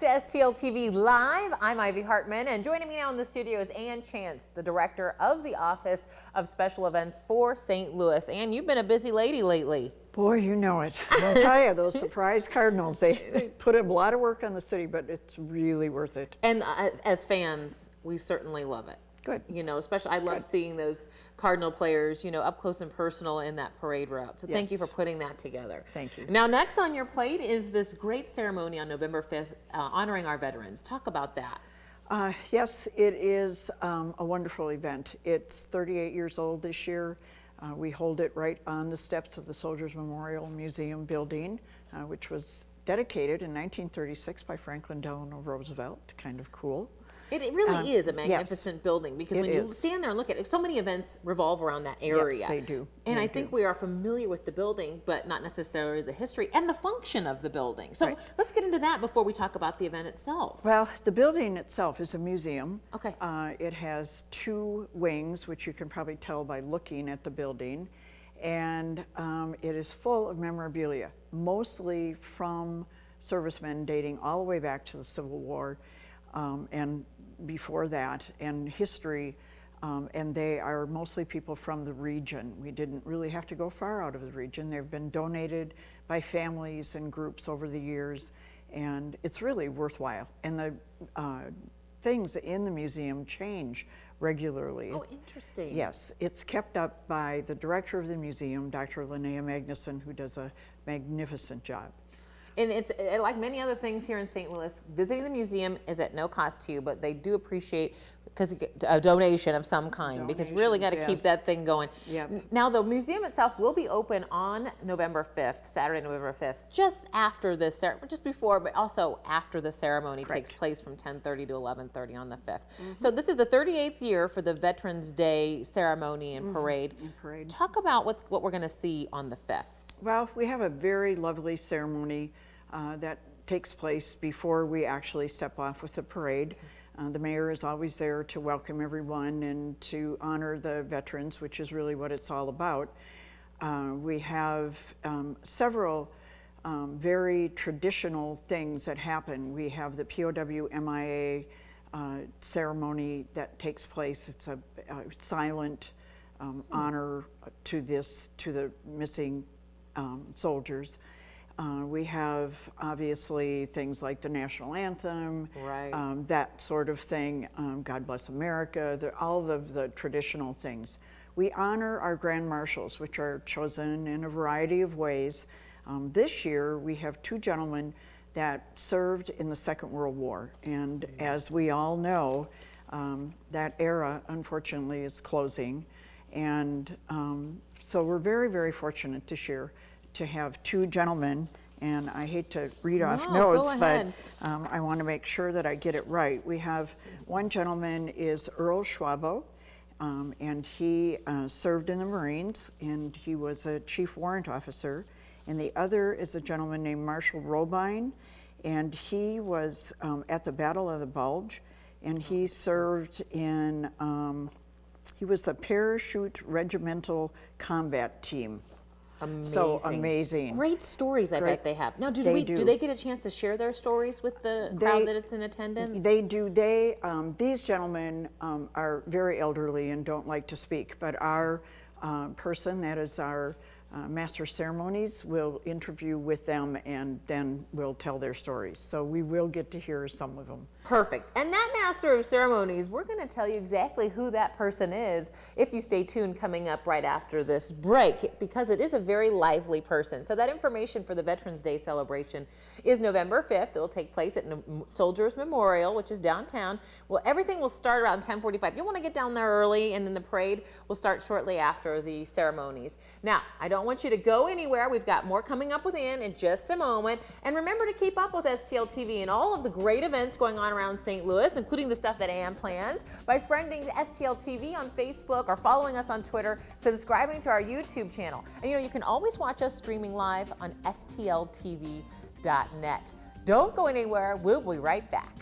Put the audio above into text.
to STL TV Live. I'm Ivy Hartman, and joining me now in the studio is Ann Chance, the director of the Office of Special Events for St. Louis. Ann, you've been a busy lady lately. Boy, you know it. I'll tell you, those surprise Cardinals, they put a lot of work on the city, but it's really worth it. And as fans, we certainly love it. Good. You know, especially I love seeing those Cardinal players, you know, up close and personal in that parade route. So thank you for putting that together. Thank you. Now, next on your plate is this great ceremony on November 5th, honoring our veterans. Talk about that. Yes, it is a wonderful event. It's 38 years old this year. We hold it right on the steps of the Soldiers Memorial Museum building, which was dedicated in 1936 by Franklin Delano Roosevelt. Kind of cool. It really is a magnificent building, because when you stand there and look at it, so many events revolve around that area. Yes, they do. And I think we are familiar with the building, but not necessarily the history and the function of the building. So let's get into that before we talk about the event itself. Well, the building itself is a museum. Okay. It has two wings, which you can probably tell by looking at the building. And it is full of memorabilia, mostly from servicemen dating all the way back to the Civil War. And before that, and history, and they are mostly people from the region. We didn't really have to go far out of the region. They've been donated by families and groups over the years, and it's really worthwhile. And the things in the museum change regularly. Oh, interesting. Yes, it's kept up by the director of the museum, Dr. Linnea Magnuson, who does a magnificent job. And it's like many other things here in St. Louis, visiting the museum is at no cost to you, but they do appreciate a donation of some kind, because really got to keep that thing going. Yep. Now, the museum itself will be open on November 5th, Saturday, November 5th, just after this, just before, but also after the ceremony takes place from 10:30 to 11:30 on the 5th. So this is the 38th year for the Veterans Day ceremony and parade. Talk about what we're going to see on the 5th. Well, we have a very lovely ceremony that takes place before we actually step off with the parade. The mayor is always there to welcome everyone and to honor the veterans, which is really what it's all about. We have several very traditional things that happen. We have the POW MIA ceremony that takes place. It's a silent honor to the missing soldiers. We have obviously things like the national anthem, that sort of thing, God Bless America, all of the traditional things. We honor our grand marshals, which are chosen in a variety of ways. This year we have two gentlemen that served in the Second World War, and as we all know, that era unfortunately is closing, and so we're very, very fortunate this year to have two gentlemen, and I hate to read off notes, but I want to make sure that I get it right. We have one gentleman is Earl Schwabo, and he served in the Marines, and he was a chief warrant officer, and the other is a gentleman named Marshall Robine, and he was at the Battle of the Bulge, and he served in, he was the Parachute Regimental Combat Team. Amazing. So amazing. Great stories, I bet they have. Now, do they get a chance to share their stories with the crowd that is in attendance? They do. These gentlemen are very elderly and don't like to speak, but our person, that is our Master of Ceremonies, will interview with them and then will tell their stories. So we will get to hear some of them. Perfect. And that Master of Ceremonies, we're going to tell you exactly who that person is if you stay tuned coming up right after this break, because it is a very lively person. So that information for the Veterans Day celebration is November 5th. It will take place at Soldiers Memorial, which is downtown. Well, everything will start around 10:45. You'll want to get down there early, and then the parade will start shortly after the ceremonies. Now, I don't want you to go anywhere. We've got more coming up in just a moment. And remember to keep up with STL TV and all of the great events going on around St. Louis, including the stuff that Ann plans, by friending STL TV on Facebook or following us on Twitter, subscribing to our YouTube channel. And you can always watch us streaming live on STLTV.net. Don't go anywhere. We'll be right back.